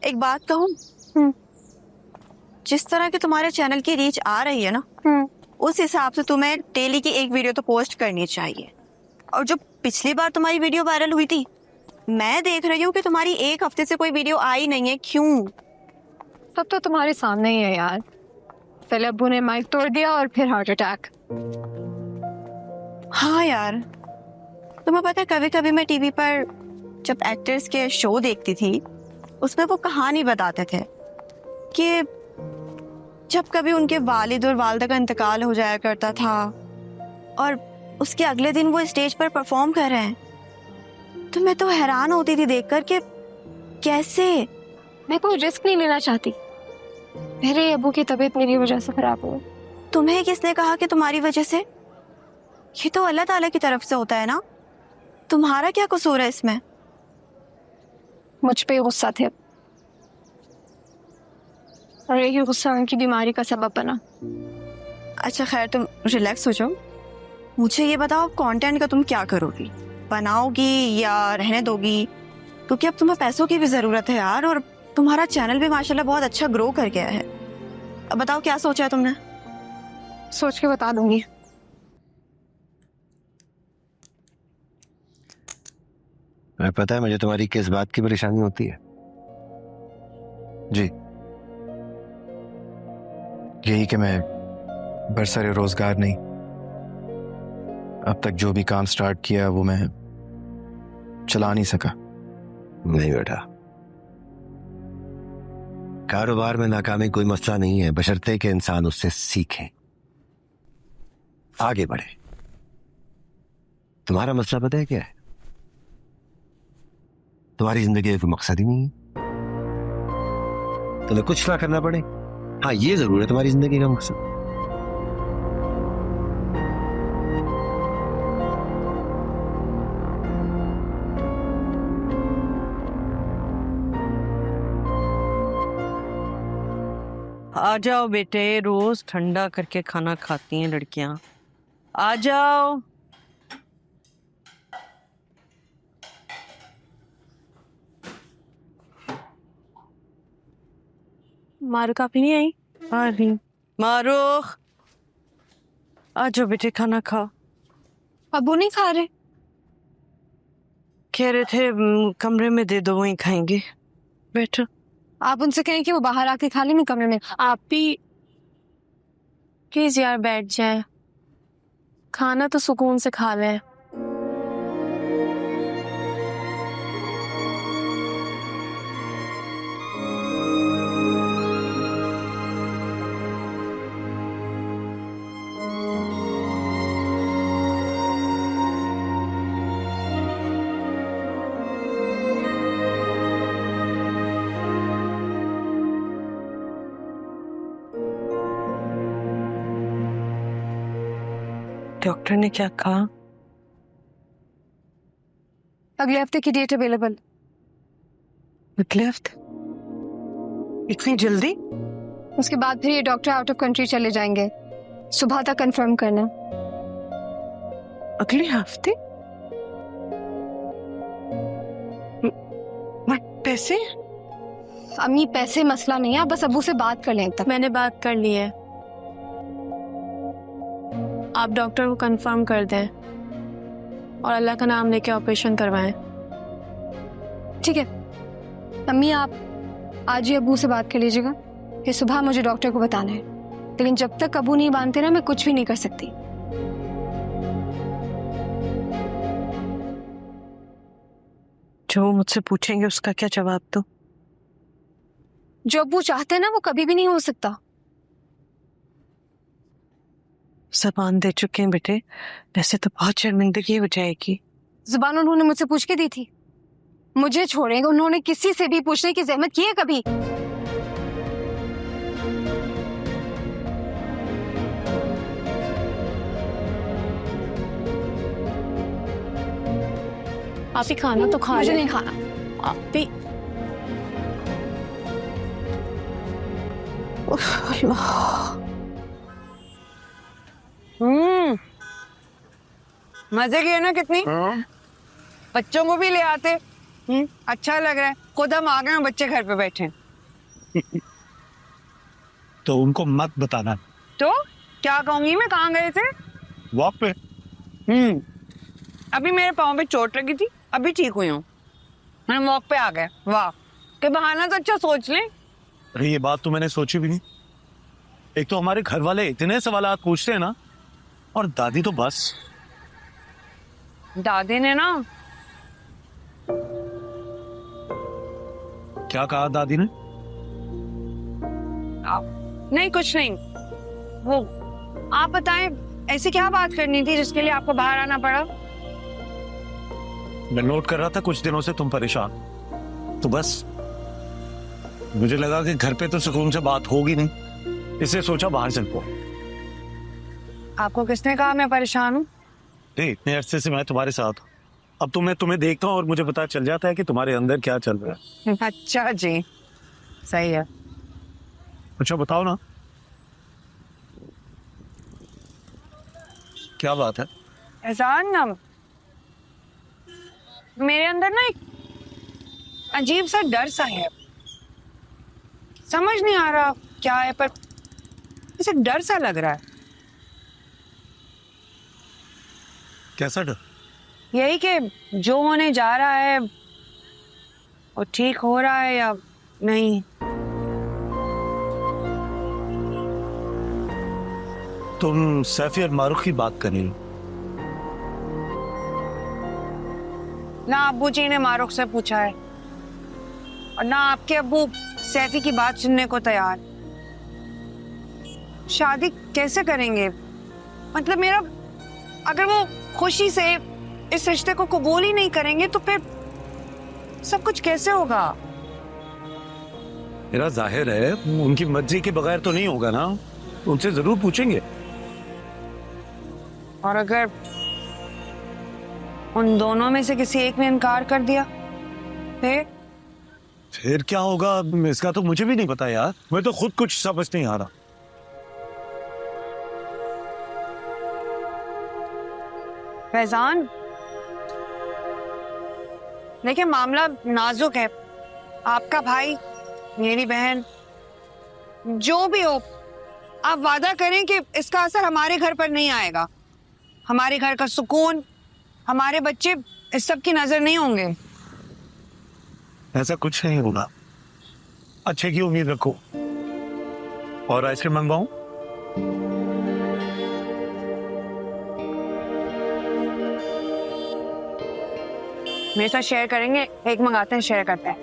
एक बात कहूँ, जिस तरह की तुम्हारे चैनल की रीच आ रही है ना, उस हिसाब से तुम्हें डेली की एक वीडियो तो पोस्ट करनी चाहिए। और जो पिछली बार तुम्हारी वीडियो वायरल हुई थी, मैं देख रही हूँ कि तुम्हारी एक हफ्ते से कोई वीडियो आई नहीं है, क्यों? सब तो तुम्हारे सामने ही है यार। पहले अब्बू ने माइक तोड़ दिया और फिर हार्ट अटैक। हाँ यार, तुम्हें पता है कभी कभी मैं टीवी पर जब एक्टर्स के शो देखती थी, उसमें वो कहानी बताते थे कि जब कभी उनके वालिद और वालिदा का इंतकाल हो जाया करता था और उसके अगले दिन वो स्टेज पर परफॉर्म कर रहे हैं, तो मैं तो हैरान होती थी देखकर कि कैसे। मैं कोई रिस्क नहीं लेना चाहती। मेरे अब्बू की तबीयत मेरी वजह से खराब हो। तुम्हें किसने कहा कि तुम्हारी वजह से? ये तो अल्लाह ताला की तरफ से होता है ना, तुम्हारा क्या कसूर है इसमें? मुझ पे गुस्सा थे और यही गुस्सा उनकी बीमारी का सबब बना। अच्छा खैर, तुम रिलैक्स हो जाओ। मुझे ये बताओ, कंटेंट का तुम क्या करोगी? बनाओगी या रहने दोगी? क्योंकि अब तुम्हें पैसों की भी जरूरत है यार, और तुम्हारा चैनल भी माशाल्लाह बहुत अच्छा ग्रो कर गया है। अब बताओ क्या सोचा है तुमने? सोच के बता दूंगी। मैं पता है मुझे तुम्हारी किस बात की परेशानी होती है जी। यही कि मैं बरसरे रोजगार नहीं, अब तक जो भी काम स्टार्ट किया वो मैं चला नहीं सका। नहीं बेटा, कारोबार में नाकामी कोई मसला नहीं है, बशर्ते कि इंसान उससे सीखे, आगे बढ़े। तुम्हारा मसला पता है क्या है? तुम्हारी जिंदगी का कोई मकसद ही नहीं है, तुम्हें कुछ ना करना पड़े। हाँ, ये जरूर है तुम्हारी जिंदगी का मकसद। आ जाओ बेटे, रोज ठंडा करके खाना खाती हैं लड़कियां। आ जाओ। मारूख आप ही नहीं आई? आ रही। मारूख, आ जाओ बेटे, खाना खाओ। अब्बू नहीं खा रहे? कह रहे थे कमरे में दे दो, वहीं खाएंगे। बैठो। आप उनसे कहें कि वो बाहर आके खा लेंगे कमरे में। आप भी प्लीज यार बैठ जाए, खाना तो सुकून से खा लें। डॉक्टर ने क्या कहा? अगले हफ्ते की डेट अवेलेबल। अगले हफ्ते? इतनी जल्दी? उसके बाद फिर ये डॉक्टर आउट ऑफ कंट्री चले जाएंगे। सुबह तक कंफर्म करना। अगले हफ्ते? पैसे? अम्मी, पैसे मसला नहीं है, आप बस अब्बू से बात कर लें तक। मैंने बात कर ली है, आप डॉक्टर को कंफर्म कर दें और अल्लाह का नाम लेके ऑपरेशन करवाएं। ठीक है अम्मी, आप आज ही अब्बू से बात कर लीजिएगा, फिर सुबह मुझे डॉक्टर को बताना है। लेकिन जब तक अब्बू नहीं मानते ना, मैं कुछ भी नहीं कर सकती। जो मुझसे पूछेंगे उसका क्या जवाब दो? जो अब्बू चाहते हैं ना, वो कभी भी नहीं हो सकता। ज़बान दे चुके हैं बेटे, वैसे तो बहुत शर्मिंदगी हो जाएगी। जुबान उन्होंने मुझसे पूछ के दी थी। मुझे छोड़ेंगे, उन्होंने किसी से भी पूछने की जहमत की है कभी? आप ही खाना तो खा मुझे लें। नहीं खाना। आप भी। मजे की है ना कितनी? बच्चों को भी ले आते। अच्छा लग रहा है। खुद हम आ गए हैं, बच्चे घर पे बैठे हैं। तो उनको मत बताना। तो क्या कहूंगी मैं, कहाँ गए थे? वॉक पे। अभी मेरे पाँव पे चोट लगी थी, अभी ठीक हुई हूँ, मैं वॉक पे आ गए। वाह, के बहाना तो अच्छा सोच लें। अरे ये बात तो मैंने सोची भी नहीं। एक तो हमारे घर वाले इतने सवालात पूछते हैं ना, और दादी तो बस। दादी ने ना, क्या कहा दादी ने? नहीं कुछ नहीं, वो आप बताएं ऐसी क्या बात करनी थी जिसके लिए आपको बाहर आना पड़ा? मैं नोट कर रहा था कुछ दिनों से तुम परेशान, तो बस मुझे लगा कि घर पे तो सुकून से बात होगी नहीं, इसलिए सोचा बाहर चल पो। आपको किसने कहा मैं परेशान हूँ? इतने अरसे से मैं तुम्हारे साथ हूँ, अब तो मैं तुम्हें देखता हूँ और मुझे पता चल जाता है कि तुम्हारे अंदर क्या चल रहा है। अच्छा जी, सही है। अच्छा बताओ ना, क्या बात है? एहसान ना, मेरे अंदर ना एक अजीब सा डर सा है, समझ नहीं आ रहा क्या है, पर इसे डर सा लग रहा है। कैसा डर? यही कि जो होने जा रहा है वो ठीक हो रहा है या नहीं। तुम सैफी और मारूख की बात कर रही हो? ना अब्बू जी ने मारूख से पूछा है और ना आपके अब्बू सैफी की बात सुनने को तैयार। शादी कैसे करेंगे? मतलब मेरा, अगर वो खुशी से इस रिश्ते को कबूल ही नहीं करेंगे तो फिर सब कुछ कैसे होगा? मेरा जाहिर है उनकी मर्जी के बगैर तो नहीं होगा ना, उनसे जरूर पूछेंगे। और अगर उन दोनों में से किसी एक ने इनकार कर दिया फिर क्या होगा इसका तो मुझे भी नहीं पता यार, मैं तो खुद कुछ समझ नहीं आ रहा। फैजान, देखिए मामला नाजुक है, आपका भाई, मेरी बहन, जो भी हो, आप वादा करें कि इसका असर हमारे घर पर नहीं आएगा, हमारे घर का सुकून, हमारे बच्चे इस सब की नजर नहीं होंगे। ऐसा कुछ नहीं होगा, अच्छे की उम्मीद रखो। और आइसक्रीम मंगवाऊं? मेरे साथ शेयर करेंगे? एक मंगाते हैं, शेयर करते हैं।